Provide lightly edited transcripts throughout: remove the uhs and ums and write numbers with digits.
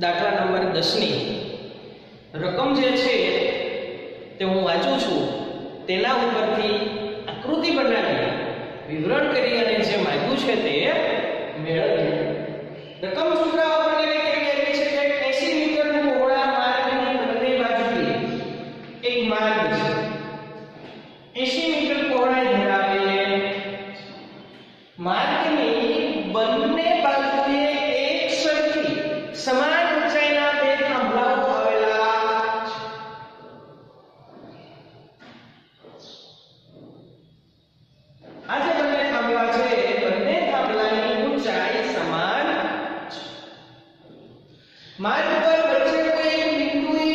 દાખલા નંબર 10 ની રકમ જે છે તે હું વાંચું છું, તેના ઉપરથી આકૃતિ બનાવી વિવરણ કરી અને જે માંગ્યું છે તે મેળવીએ. રકમ છોકરાઓ આપણને કેવી આપી છે કે 80 મીટર પહોળા માર્ગની બંને બાજુએ એક માર્ગ છે. 80 મીટર પહોળાઈ ધરાવે માર્ગની બંને બાજુએ એક સરખી સમાન ઊંચાઈના બે થાંભલાઓ આવેલા છે. આ જે બંને થાંભલા છે બંને થાંભલાની ઊંચાઈ સમાન છે. માર્ગ પર વચ્ચે કોઈ એક બિંદુએ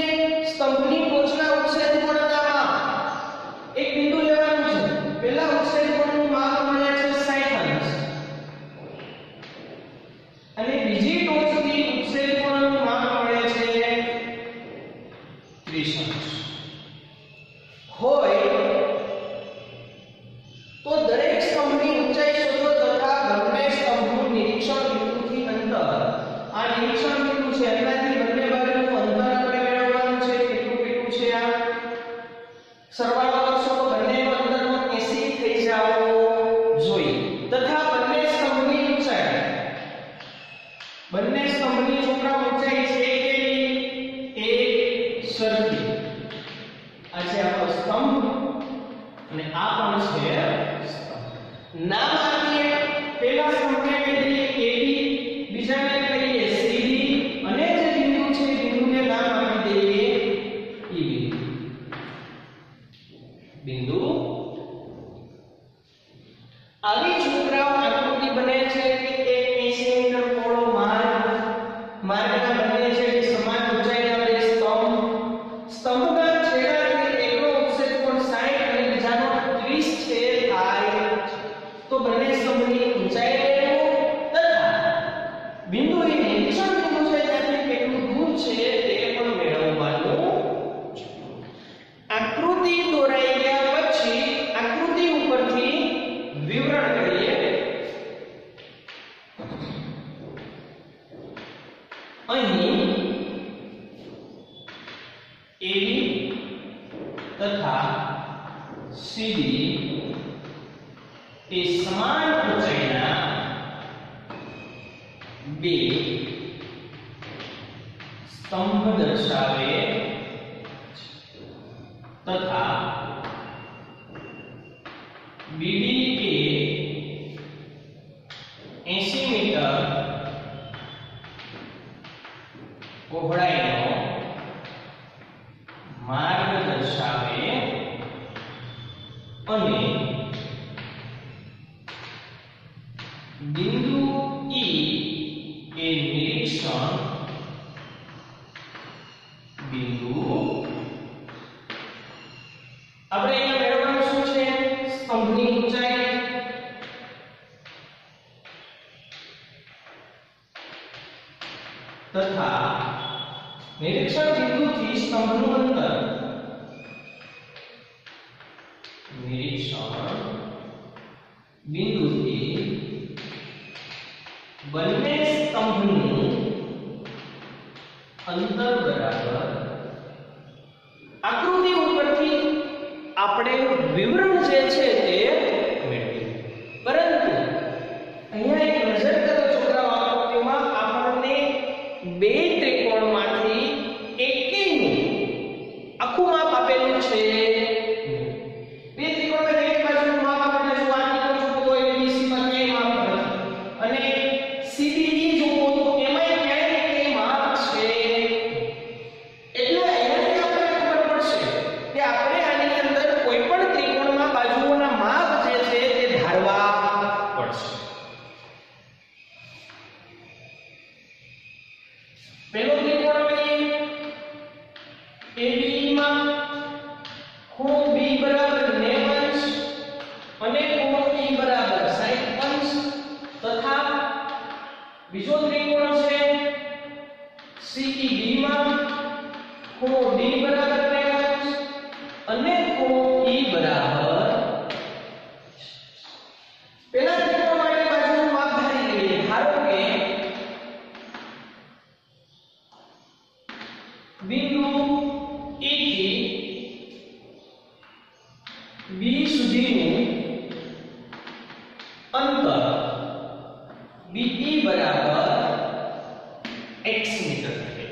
સ્તંભની ટોચના ઉત્સેદ કોણના એક બિંદુ લેવાનું છે. પહેલા ઉત્સેદ કોણનું માપ મળે છે 60 અંશ અને બીજી ટોચથી ઉત્સેદ કોણનું માપ મળે છે 30 અંશ. હોય તો દરેક સ્તંભની ઊંચાઈ શોધો તથા બંને સ્તંભનું નિરીક્ષણ બિંદુથી અંતર. આ નિરીક્ષણ બિંદુ છે એનાથી બંને બાજુનું અંતર આપણે મેળવવાનું છે. કેટલું છે આ સરવાળો કરશો તો બંનેનું અંતરનો 80 થઈ જાવો જોઈએ. તથા બંને સ્તંભની ઊંચાઈ છોકરા ઊંચાઈ છે કેટલી? એક સરખી. આ છે આપણો સ્તંભ અને આ પણ છે સ્તંભ. નામ આપીએ. પહેલા સ્તંભને કહીએ AB, બીજાને કહીએ CD અને જે બિંદુ છે બિંદુને નામ આપી દઈએ E બિંદુ. આવી છોકરાઓ આકૃતિ બને છે કે એક 80 મીટર પહોળો માર્ગના બંને છે સમાન ઊંચાઈના બે સ્તંભ. સ્તંભના છેડાથી એકનો ઉત્સેદ કોણ 60 અને બીજાનો 30 છે થાય તો બંને સ્તંભની ઊંચાઈ મેળવો તથા બિંદુ એ નિરીક્ષણ બિંદુ છે ત્યાંથી કેટલું દૂર છે તે પણ મેળવવાનું છે. આકૃતિ દોરાઈ ગયા પછી આકૃતિ ઉપરથી વિવરણ કરીએ. અહીં AB તથા CD એ સમાન ઊંચાઈના બે સ્તંભ દર્શાવે તથા BD એ 80 મીટર પહોળાઈનો માર્ગ દર્શાવે અને બિંદુ E એ નિરીક્ષણ બિંદુ. આપણે અહીંયા મેળવવાનું શું છે? સ્તંભની ઊંચાઈ તથા નિરીક્ષણ બિંદુથી સ્તંભનું અંતર. નિરીક્ષણ બિંદુથી બંને સ્તંભનું અંતર બરાબર. આકૃતિ ઉપરથી આપણે વિવરણ જે છે તે મેળવીએ. પરંતુ અહીંયા એક નજર કરો છોકરાઓ, આકૃતિમાં આપણને બે ત્રિકોણમાંથી એકેયનું આખું માપ આપેલું છે. બે ત્રિકોણમાં એક બાજુનું માપ આપણને જો આ ત્રિકોણ જોવો તો ABC માં ક્યાંય માપ નથી અને CDE જોવો તો એમાંય ક્યાંય કંઈ માપ છે. એટલે અહીંયાથી આપણે ખબર પડશે કે આપણે આની અંદર કોઈ પણ ત્રિકોણમાં બાજુઓના માપ જે છે તે ધારવા પડશે. પહેલો ત્રિકોણ લઈએ. AB માં ખૂણો B બરાબર 90 અંશ અને ખૂણો E બરાબર 60 અંશ તથા બીજો ત્રિકોણ છે CED માં ખૂણો D બરાબર 90 અંશ અને ખૂણો E બરાબર. પહેલા ત્રિકોણ માટે બાજુનું માપ ધારી લઈએ. ધારો કે બી સુધીનું અંતર BE બરાબર x મીટર છે.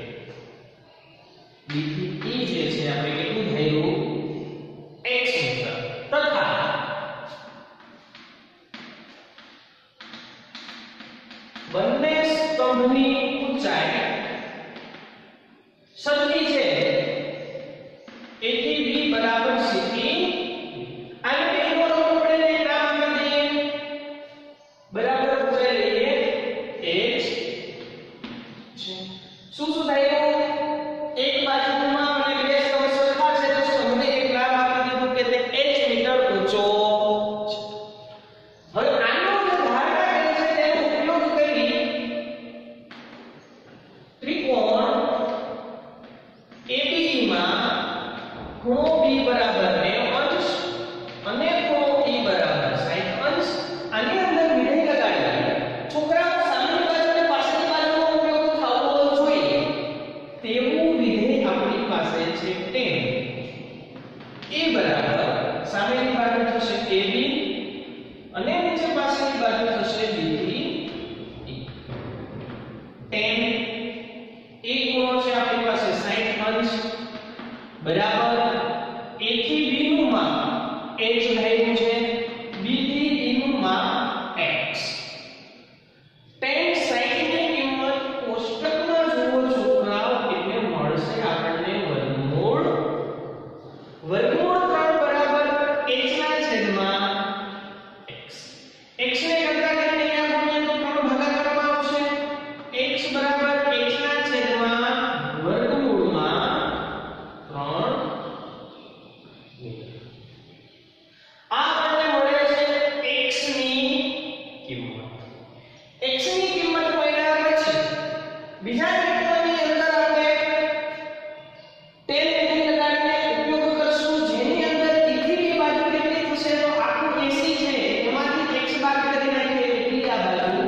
B થી E જે છે આપણે કેટલું થયું x મીટર તથા બંને સ્તંભની ઊંચાઈ સરખી છે. A થી B બરાબર C થી આને બેનો આપણે નામ આપી દઈએ બરાબર ઊંચાઈ લઈએ h શું થાય એક બાજુમાં અને બે સ્તંભ સરખા છે તો સ્તંભને એક નામ આપી દીધું કે તે h મીટર ઊંચો છે. હવે આનો જે ધારણા કરે છે તેનો ઉપયોગ કરી ત્રિકોણ ABE માં ખૂણો B બરાબર 90 અંશ અને ખૂણો E બરાબર 60 અંશ આની અંદર વિધેય લગાડીએ. છોકરાઓ સામેની બાજુ અને પાછળની બાજુનો ઉપયોગ થવો જોઈએ તેવું વિધેય આપણી પાસે છે tan A બરાબર સામેની બાજુ થશે AB અને નીચે પાછળની બાજુ થશે B થી E. tan A ખૂણો છે આપણી પાસે 60 અંશ બરાબર A થી B નું માપ h ધાર્યું છે, B થી E નું માપ x. tan 60 ની કિંમત કોષ્ટકમાં જુઓ છોકરાઓ એટલે મળશે આપણને વર્ગમૂળ 3 બરાબર h ના છેદમાં x. x ને કરતા કરીને અહીંયા ગુણ્યા તો 3 ભાગાકારમાં આવશે. x બરાબર h ના છેદમાં વર્ગમૂળમાં 3 આ આપણને મળે છે x ની કિંમત. x ની કિંમત મળ્યા પછી બીજા સૂત્રની અંદર આપણે tan વિધેય લગાડીને ઉપયોગ કરશું જેની અંદર e થી b બાજુ કેટલી થશે તો આખું 80 છે એમાંથી x બાદ કરી નાખીએ એટલી આ બાજુ.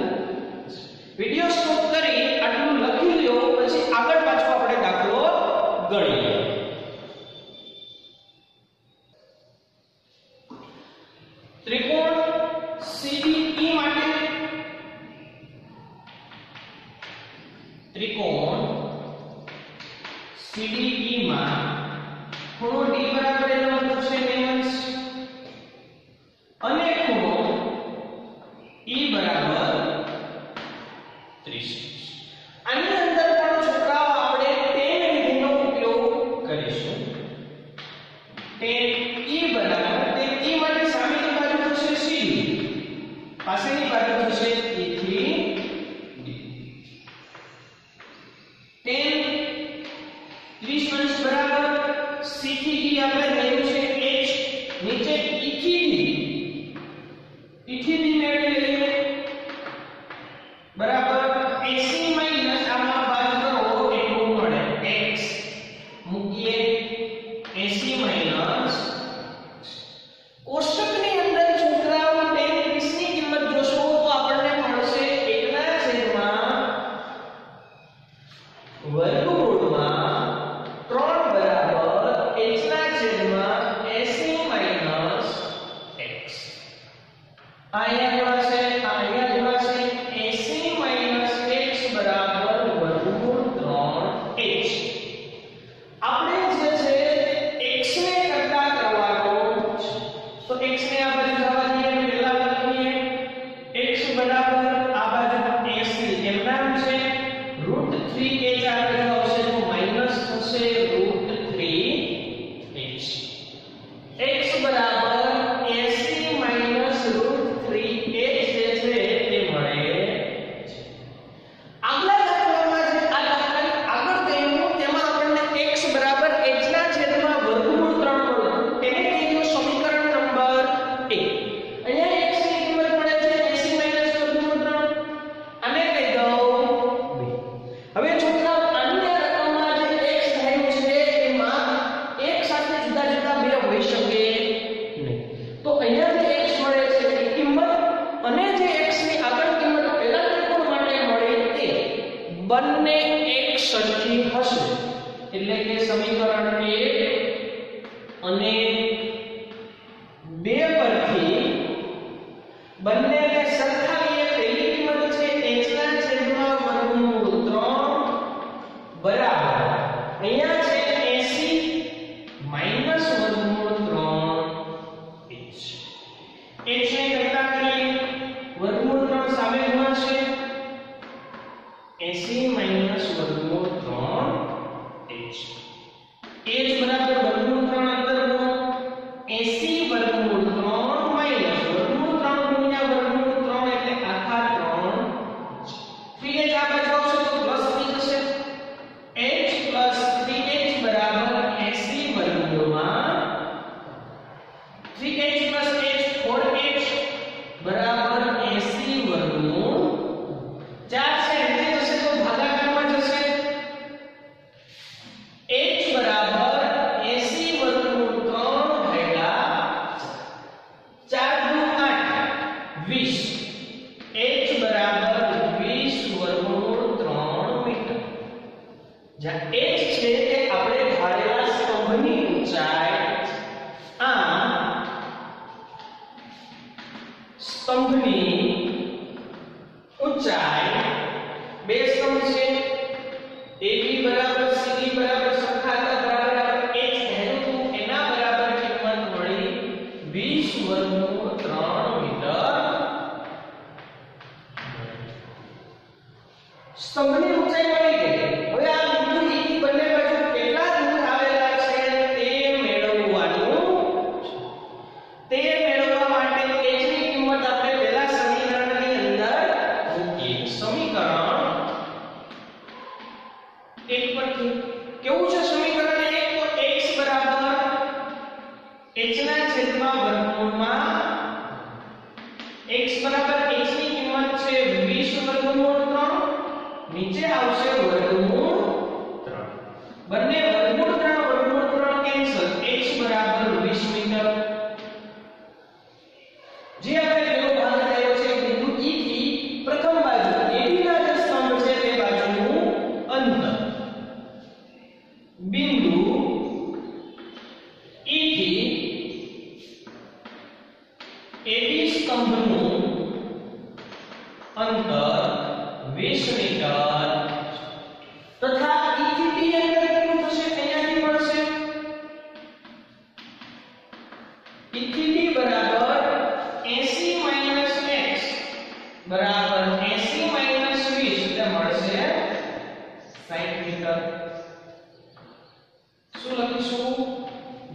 વિડિયો સ્ટોપ કરી આટલું લખી લ્યો પછી આગળ પાછો આપણે દાખલો ગણીએ. ત્રિકોણ CDE માટે ત્રિકોણ CDE માં ખૂણો D બરાબર એનો મતલબ છે 90 અને ખૂણો E બરાબર 30. આની અંદર પણ છોકરાઓ આપણે tan વિધેયનો ઉપયોગ કરીશું. tan E બરાબર tan E માટે સામેની બાજુ થશે CD પાછળની બાજુ થશે E થી D. tan 30 અંશ બરાબર C થી D આપણે ધાર્યું છે h નીચે E થી D મેળવી લઈએ બરાબર 80 માઈનસ આમાં બાદ કરો એટલું મળે x મૂકીએ 80 માઈનસ કોષ્ટકની અંદર છોકરાઓ tan 30 ની કિંમત જોશો તો આપણને મળશે 1 ના છેદમાં વર્ગમૂળમાં 3 બરાબર h ના છેદમાં 80 માઈનસ x. અહીંયા ગુણાશે અહીંયા ગુણાશે 80 માઈનસ x બરાબર વર્ગમૂળ 3h. આપણે જે છે x ને કરતા કરવાનો છે તો x ને આ બાજુ જવા દઈએ પહેલા લખીએ x બરાબર આ બાજુ 80 એમ નામ છે √3h આ બાજુ આવશે તો માઈનસ થશે √3h. x બરાબર 80 માઈનસ √3h જે છે તે મળે છે. આગલા દાખલામાં જે આ દાખલા આગળ ગયું તેમાં આપણને x બરાબર h ના છેદમાં વર્ગમૂળ 3 મળ્યું તેને કહીએ સમીકરણ નંબર 1. અહીંયા x ની કિંમત મળે છે 80 માઈનસ વર્ગમૂળ 3 આને કહી દઉં 2. હવે છોકરાઓ અન્ય રકમમાં જે x ધાર્યું છે એમાં એક સાથે જુદા જુદા બે હોઈ શકે નહીં તો અહીંયા જે x મળે છે એ કિંમત અને જે x ની આગળ કિંમત પહેલા ત્રિકોણ માટે મળે તે બંને એક સરખી હશે એટલે કે સમીકરણ 1 અને 2 પરથી બંનેને સરખાવીએ પહેલી કિંમત છે h ના છેદમાં વર્ગમૂળ 3 બરાબર અહીંયા છે 80 માઈનસ વર્ગમૂળ 3 h ને કરતા કરીએ વર્ગમૂળ 3 સામે ગુણાશે 80 માઈનસ વર્ગમૂળ 3 h બરાબર વર્ગમૂળ 3 અંદર ગુણો 80 વર્ગમૂળ 3 માઈનસ વર્ગમૂળ 3 ગુણ્યા વર્ગમૂળ 3 એટલે આખા 3 3h આ બાજુ આવશે તો પ્લસ થઈ જશે h પ્લસ 3h બરાબર 80 વર્ગમૂળમાં 3h પ્લસ h 4h બરાબર 80 વર્ગમૂળ 4 છે નીચે જશે તો ભાગાકારમાં જશે h બરાબર 80 વર્ગમૂળ 3 ભાગ્યા 4 દુ 8 20 h બરાબર 20 વર્ગમૂળ 3 મીટર જ્યાં h છે તે આપણે ધારેલા સ્તંભની ઊંચાઈ આ સ્તંભની ઊંચાઈ બે સ્તંભ છે AB બરાબર CD બરાબર સરખા બરાબર આપણે h ધાર્યું તો એના બરાબર કિંમત મળી 20 વર્ગમૂળ 3 મીટર સ્તંભની ઊંચાઈ મળી ગઈ હવે આ બિંદુ E ની બંને બાજુ કેટલા દૂર આવેલા છે તે મેળવવા માટે h ની કિંમત આપણે પહેલા સમીકરણની અંદર મૂકીએ સમીકરણ 1 પરથી કેવું છે સમીકરણ 1 તો x બરાબર h ના છેદમાં વર્ગમૂળમાં x બરાબર h ની કિંમત છે 20 વર્ગમૂળ 3 નીચે આવશે વર્ગમૂળ 3 બંને વર્ગમૂળ 3 કેન્સલ h બરાબર 20 મીટર જે આપણે પેલો ભાગ આવ્યો છે બિંદુ E થી પ્રથમ બાજુ AB ના જે સ્તંભ છે તે બાજુનું અંતર બિંદુ E થી AB સ્તંભનું અંતર 20 મીટર તથા E થી D અંતર કેટલું થશે અહીંયાથી મળશે E થી D બરાબર 80 માઈનસ x બરાબર 80 માઈનસ 20 એટલે મળશે 60 મીટર શું લખીશું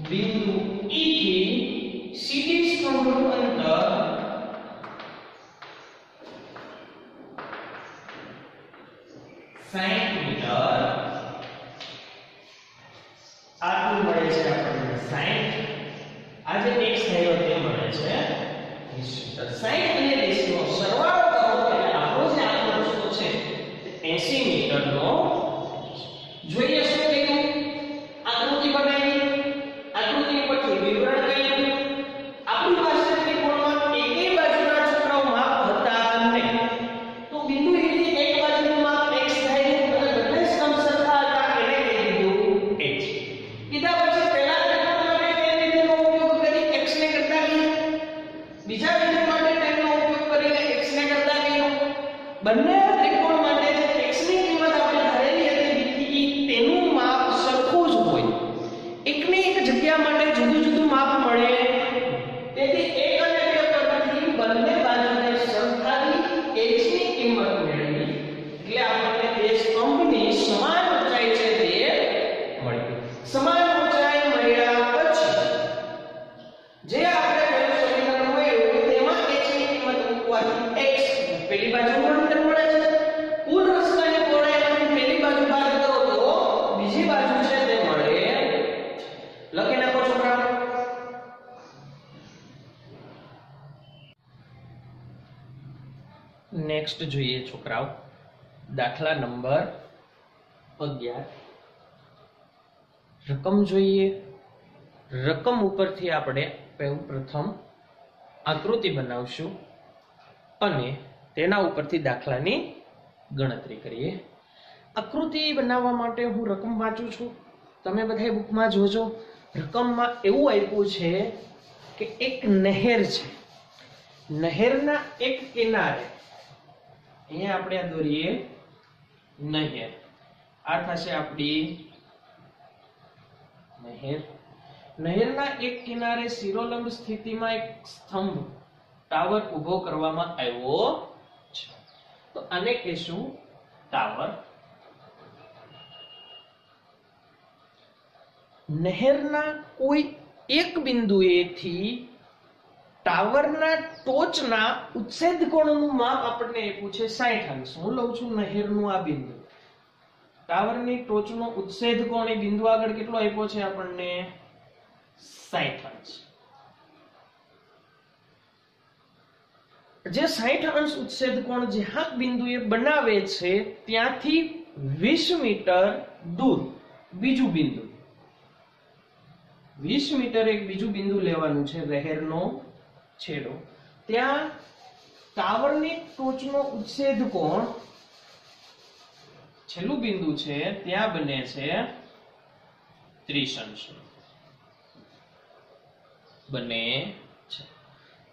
બિંદુ E થી CD સ્તંભનું અંતર 60 મીટર આટલું મળે છે આપણને 60 આજે x ધાર્યો તે મળે છે 20 મીટર 60 અને 20 નો સરવાળો કરો એટલે આપણો જે આંકડો રસ્તો છે તે 80 મીટરનો જોઈએ શું કર્યું આકૃતિ બનાવી આકૃતિ પરથી વિવરણ કર્યું આપણી પાસે ત્રિકોણમાં એકેય બાજુના છોકરાઓ માપ હતા નહીં તો બિંદુ E થી એક બાજુનું માપ x ધાર્યું અને બંને સ્તંભ સરખા હતા એને કહી દીધું h કીધા પછી પહેલા ત્રિકોણ માટે tan વિધેયનો ઉપયોગ કરી x ને કરતા ગયા બીજા વિધેય માટે tan નો ઉપયોગ કરીને x ને કરતા ગયા બંને ત્રિકોણ માટે જે x ની કિંમત આપણે ધારેલી હતી B થી E તેનું માપ સરખું જ હોય એકની એક જગ્યા માટે જુદું જુદું માપ મળે તેથી એક અને બે પરથી બંને બાજુને સરખાવી h ની કિંમત મેળવી એટલે આપણને બે સ્તંભની સમાન ઊંચાઈ છે તે મળી સમાન ઊંચાઈ મળ્યા પછી જે આપણે પહેલું સમીકરણ મળ્યું તેમાં h ની કિંમત મૂકવાથી x પહેલી બાજુનું અંતર મળે છે કુલ રસ્તાની પહોળાઈમાંથી પહેલી બાજુ બાદ કરો તો બીજી બાજુ છે તે મળે લખી નાખો છોકરા નેક્સ્ટ જોઈએ છોકરાઓ દાખલા નંબર 11 રકમ જોઈએ રકમ ઉપરથી આપણે પ્રથમ આકૃતિ બનાવશું અને તેના ઉપરથી દાખલાની ગણતરી કરીએ આકૃતિ બનાવવા માટે હું રકમ વાંચું છું તમે બધાય બુકમાં જોજો રકમમાં એવું આપ્યું છે કે એક નહેર છે, નહેરના એક કિનારે અહીંયા આપણે આ દોરીએ નહેર, આ થશે આપણી નહેર. નહેરના એક કિનારે શિરોલંબ સ્થિતિમાં એક સ્તંભ ટાવર ઉભો કરવામાં આવ્યો છે, તો આને કહેશું ટાવર. નહેરના કોઈ એક બિંદુએથી ટાવરના ટોચના ઉચ્છેદ કોણનું માપ આપણને આપ્યું છે 60 અંશ. હું લઉં છું નહેરનું આ બિંદુ, ટાવરની ટોચનો ઉચ્છેદ કોણ એ બિંદુ આગળ કેટલો આપ્યો છે આપણને 60 અંશ. જે 60 અંશ ઉચ્છેદ કોણ જ્યાં બિંદુએ બનાવે છે ત્યાંથી 20 મીટર દૂર બીજું બિંદુ, 20 મીટર એક બીજું બિંદુ લેવાનું છે, નહેરનો છેડો. ત્યાં ટાવરની ટોચનો ઉચ્છેદ કોણ છેલ્લું બિંદુ છે ત્યાં બને છે 30 અંશ બને છે.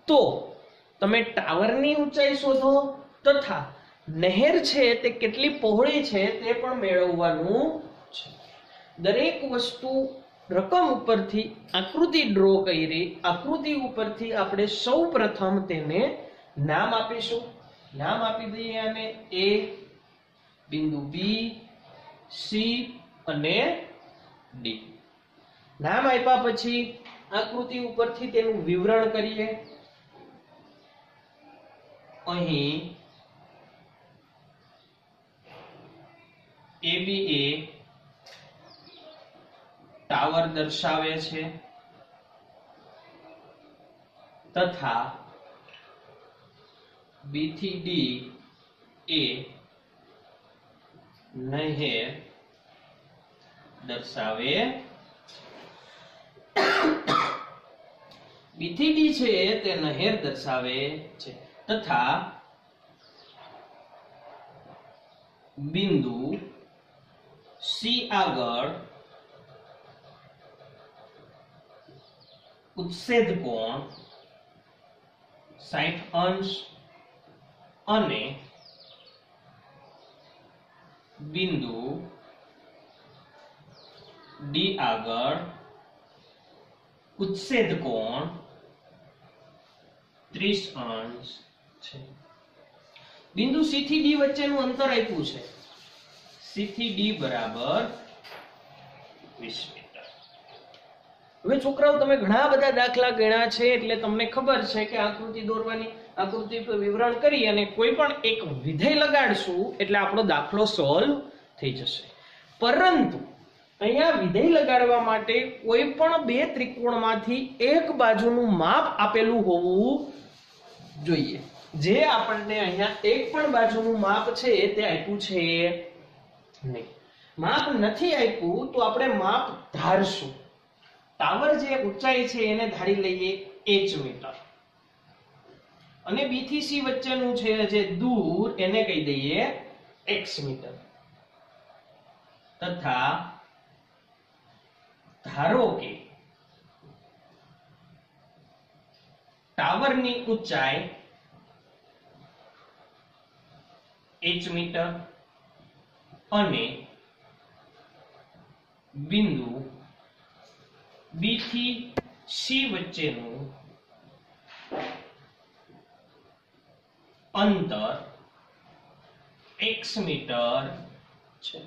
તો તમે ટાવરની ઊંચાઈ શોધો તથા નહેર છે તે કેટલી પહોળી છે તે પણ મેળવવાનું છે. દરેક વસ્તુ રકમ ઉપરથી આકૃતિ ડ્રો કરી, આકૃતિ ઉપરથી આપણે સૌપ્રથમ તેને નામ આપીશું. નામ આપી દઈએ આને A, બિંદુ B, C અને D. નામ આપ્યા પછી આકૃતિ ઉપરથી તેનું વિવરણ કરીએ. અહીં ABA ટાવર દર્શાવે છે તથા B થી D એ નહેર દર્શાવે. B થી D છે તે નહેર દર્શાવે છે તથા બિંદુ C આગળ ઉચ્છેદ કોણ 60 અંશ અને બિંદુ D આગળ ઉચ્છેદ કોણ 30 અંશ છે. બિંદુ C થી D વચ્ચેનું અંતર આપ્યું છે, C થી D બરાબર 20 મીટર. હવે છોકરાઓ તમે ઘણા બધા દાખલા ગણ્યા છે એટલે તમને ખબર છે કે આકૃતિ દોરવાની, આકૃતિ પર વિવરણ કરી અને કોઈ પણ એક વિધેય લગાડશું એટલે આપણો દાખલો સોલ્વ થઈ જશે. પરંતુ અહીંયા વિધેય લગાડવા માટે કોઈ પણ બે ત્રિકોણમાંથી એક બાજુનું માપ આપેલું હોવું જોઈએ. જે આપણને અહીંયા એક પણ બાજુનું માપ છે તે આપ્યું છે નહીં. માપ નથી આપ્યું તો આપણે માપ ધારશું. ટાવર જે ઊંચાઈ છે એને ધારી લઈએ h મીટર અને B થી C વચ્ચેનું છે જે દૂર એને કહી દઈએ x મીટર. તથા ધારો કે ટાવરની ઊંચાઈ h મીટર અને બિંદુ B થી C વચ્ચેનું અંતર x મીટર છે.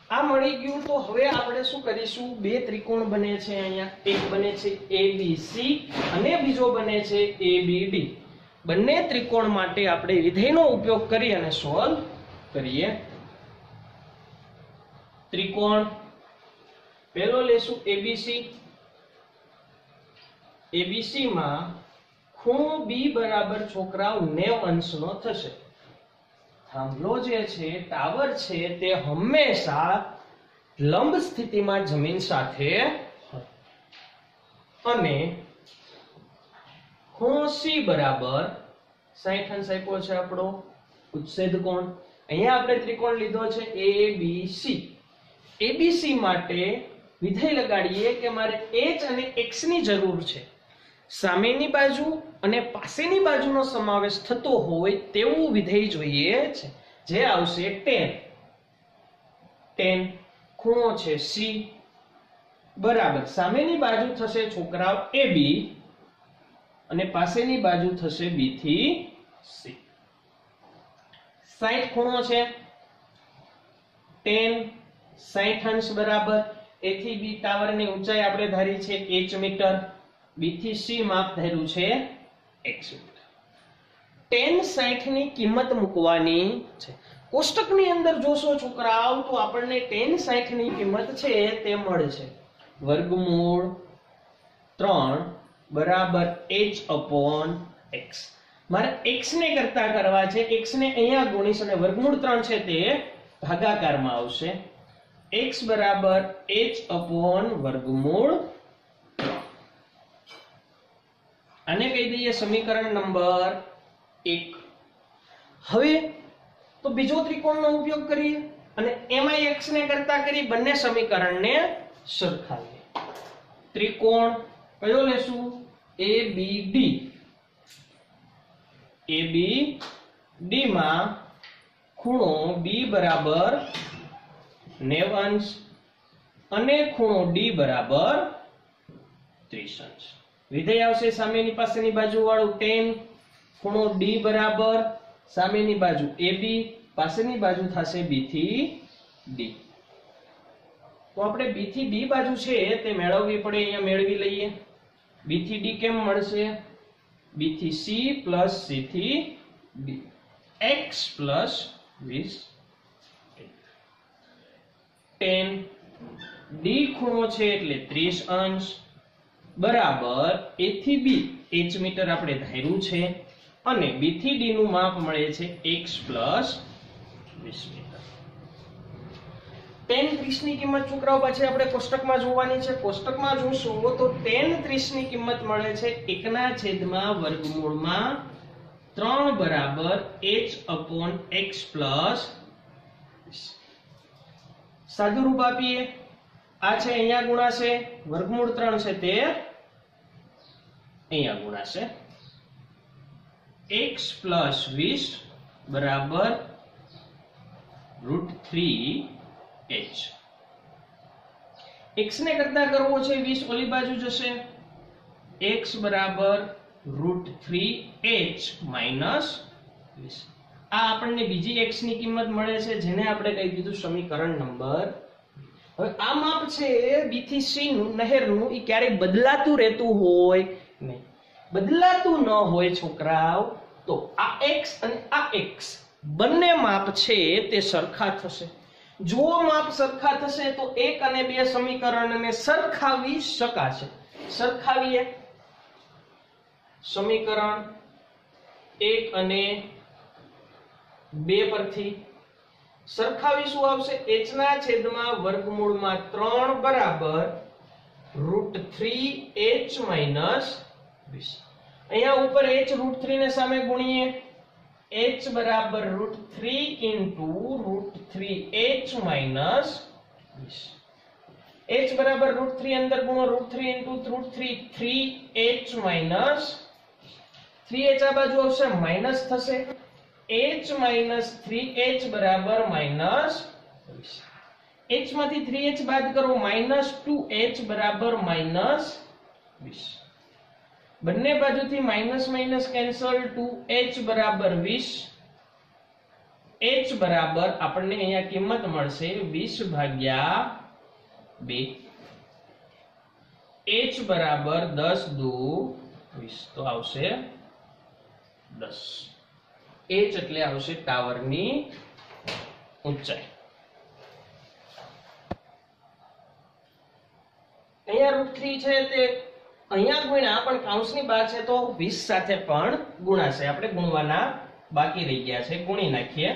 આ મળી ગયું. તો હવે આપણે શું કરીશું, બે ત્રિકોણ બને છે અહીંયા, એક બને છે ABC અને બીજો બને છે ABD. બંને ત્રિકોણ માટે આપણે વિધેયનો ઉપયોગ કરી અને સોલ્વ કરીએ. ત્રિકોણ પહેલો લેશું ABC. ABC માં ખૂણો B બરાબર છોકરાઓ 90 અંશનો થશે. થાંભલો જે છે, ટાવર છે તે હંમેશા લંબ સ્થિતિમાં જમીન સાથે અને ખૂણો C બરાબર 60 અંશ આપ્યો છે આપણો ઉચ્છેદ કોણ. અહીંયા આપણે ત્રિકોણ લીધો છે ABC. ABC માટે વિધેય લગાડીએ કે મારે h અને x ની જરૂર છે. સામેની બાજુ અને પાસેની બાજુનો સમાવેશ થતો હોય તેવું વિધેય જોઈએ છે, જે આવશે tan. tan ખૂણો છે C બરાબર સામેની બાજુ થશે છોકરાઓ AB અને પાસેની બાજુ થશે B થી C. 60 ખૂણો છે, tan 60 અંશ બરાબર A થી B ટાવરની ઊંચાઈ આપણે ધારી છે h મીટર, B થી C માપ ધાર્યું છે x મીટર. tan 60 ની કિંમત મૂકવાની છે. કોષ્ટકની અંદર જોશો છોકરાઓ તો આપણને tan 60 ની કિંમત છે તે મળે છે વર્ગમૂળ 3 બરાબર h/x. મારે x ને કરતા કરવા છે, x ને અહીંયા ગુણીશ અને વર્ગમૂળ 3 છે તે ભાગાકારમાં આવશે. x બરાબર h/વર્ગમૂળ 3. આને કહી દઈએ સમીકરણ નંબર 1. હવે તો બીજો ત્રિકોણનો ઉપયોગ કરીએ અને એમાં x ને કરતા કરી બંને સમીકરણને સરખાવીએ. ત્રિકોણ કયો લેશું? ABD. ABD માં ખૂણો B બરાબર 90 અંશ અને ખૂણો D બરાબર 30 અંશ. વિધેય આવશે સામેની પાસેની બાજુ વાળું tan. ખૂણો D બરાબર સામેની બાજુ AB, પાસેની બાજુ થશે B થી D. તો આપણે B થી D બાજુ છે તે મેળવવી પડે, અહીંયા મેળવી લઈએ. B થી D કેમ મળશે? B થી C પ્લસ C થી D, x plus 20. tan D ખૂણો છે એટલે 30 અંશ બરાબર A થી B h મીટર આપણે ધાર્યું છે અને B થી D નું માપ મળે છે x પ્લસ 20 મીટર. tan 30 ની કિંમત છોકરાઓ પાછી આપણે કોષ્ટકમાં જોવાની છે. કોષ્ટકમાં જોશો તો tan 30 ની કિંમત મળે છે 1/વર્ગમૂળમાં 3 બરાબર h/x પ્લસ 20. સાદું રૂપ આપીએ. આ છે અહીંયા ગુણાશે, વર્ગમૂળ 3 છે તે અહીંયા ગુણાશે. x પ્લસ 20 બરાબર √3h. x ને કરતા કરવો છે 20 ઓલી બાજુ જશે. x બરાબર √3h માઈનસ 20. આ આપણને બીજી x ની કિંમત મળે છે જેને આપણે કહી દીધું સમીકરણ નંબર. હવે આ માપ છે B થી C નું નહેરનું, એ ક્યારેય બદલાતું રહેતું હોય નહીં. બદલાતું ન હોય છોકરાઓ તો આ x અને આ x બંને માપ છે તે સરખા થશે. જો માપ સરખા થશે તો એક અને બે સમીકરણને સરખાવી શકાશે. સરખાવીએ. સમીકરણ 1 અને 2 પરથી સરખાવી શું આવશે? h ના છેદમાં વર્ગમૂળમાં 3 બરાબર √3h માઈનસ 20. અહીંયા ઉપર h √3 ને સામે ગુણીએ. h બરાબર √3 into √3h માઈનસ 20. h બરાબર √3 અંદર ગુણો √3 into √3 3h માઈનસ 3h આ બાજુ આવશે માઈનસ થશે. h માઈનસ 3h બરાબર માઈનસ 20. h માંથી 3h બાદ કરો માઈનસ 2h બરાબર માઈનસ 20. બંને બાજુથી માઈનસ માઈનસ કેન્સલ. 2h બરાબર 20. h બરાબર આપણને અહીંયા કિંમત મળશે 20 ભાગ્યા 2. h બરાબર 10 દુ 20 તો આવશે 10. h એટલે આવશે ટાવરની ઊંચાઈ. અહીંયા √3 છે તે અહીંયા ગુણ્યા પણ કૌંસની બહાર છે તો 20 સાથે પણ ગુણાશે. આપણે ગુણવાના બાકી રહી ગયા છે, ગુણી નાખીએ.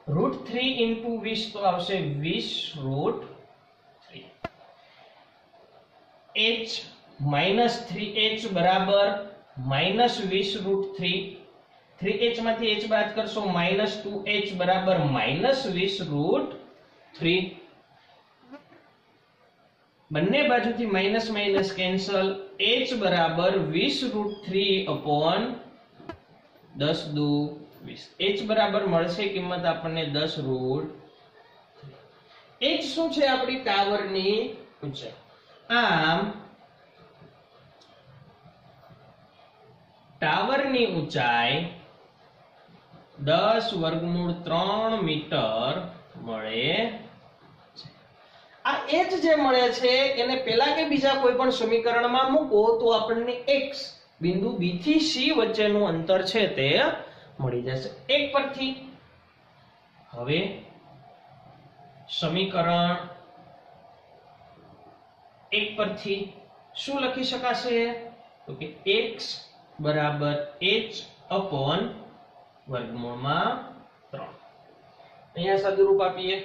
√3 into 20 તો આવશે 20 √3. h minus 3h બરાબર minus 20 √3. 3h માંથી h બાદ કરશો minus 2h બરાબર minus 20 √3. બંને બાજુથી માઈનસ માઈનસ કેન્સલ, h બરાબર 20√3/10 દુ 20. h બરાબર મળશે કિંમત આપણને 10√3. h શું છે? આપણી ટાવરની ઊંચાઈ. આમ ટાવરની ઊંચાઈ 10√3 મીટર મળે. આ h જે મળે છે એને પેલા કે બીજા કોઈ પણ સમીકરણમાં મૂકો તો આપણને x બિંદુ b થી c વચ્ચેનું અંતર છે તે મળી જશે 1 પરથી. હવે સમીકરણ 1 પરથી શું લખી શકાશે? તો કે x બરાબર h અપોન વર્ગમૂળમાં 3. અહીંયા સાદુરૂપ આપીએ.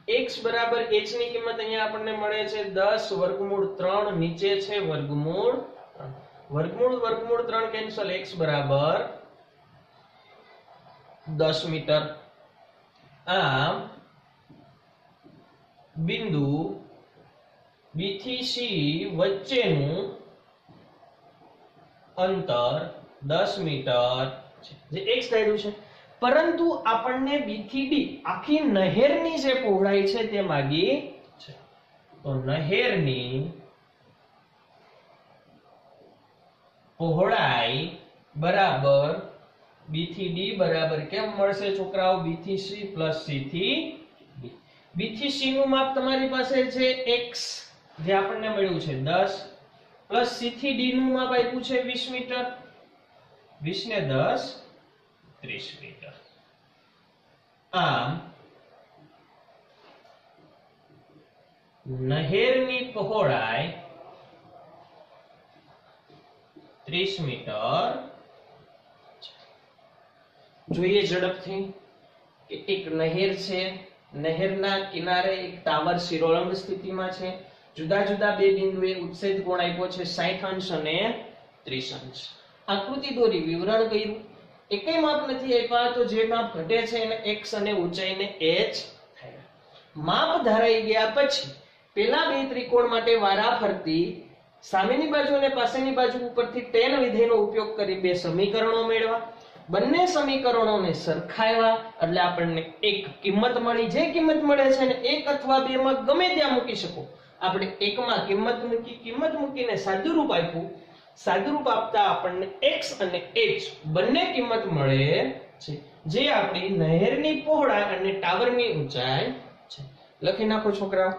x બરાબર h ની કિંમત અહીંયા આપણને મળે છે 10√3, નીચે છે વર્ગમૂળ 3 કેન્સલ, x બરાબર 10 મીટર. આમ બિંદુ b થી c વચ્ચેનું અંતર 10 મીટર છે જે x ધાર્યું છે. પરંતુ આપણને b થી d આખી નહેરની જે પહોળાઈ છે તે માંગી છે. તો નહેરની પહોળાઈ બરાબર b થી d બરાબર કેમ મળશે છોકરાઓ? b થી c પ્લસ c થી d. b થી c નું માપ તમારી પાસે છે x જે આપણને મળ્યું છે 10 પ્લસ c થી d નું માપ આપ્યું છે 20 મીટર. 20 ને 10 30 મીટર. આમ નહેરની પહોળાઈ 30 મીટર. જોઈએ ઝડપથી કે એક નહેર છે, નહેરના કિનારે એક ટાવર શિરોલંબ સ્થિતિમાં છે. જુદા જુદા બે બિંદુએ ઉત્સેદ કોણ આપ્યો છે 60 અંશ અને 30 અંશ. આકૃતિ દોરી, વિવરણ કર્યું. એકેય માપ નથી આપ્યા તો જે માપ ઘટે છે એને x અને ઊંચાઈને h થાય. માપ ધારાઈ ગયા પછી પેલા બે ત્રિકોણ માટે વારાફરતી સામેની બાજુ અને પાછળની બાજુ ઉપરથી tan વિધેયનો ઉપયોગ કરી બે સમીકરણો મેળવ્યા. બંને સમીકરણોને સરખાવ્યા એટલે આપણને એક કિંમત મળી. જે કિંમત મળે છે ને એક અથવા બે માં ગમે ત્યાં મૂકી શકો. આપણે એકમાં કિંમત મૂકીને સાદુરૂપ આપ્યું. સાદુરૂપ આપતા આપણને x અને h બંને કિંમત મળે છે જે આપણી નહેરની પહોળાઈ અને ટાવરની ઊંચાઈ છે. લખી નાખો છોકરાઓ.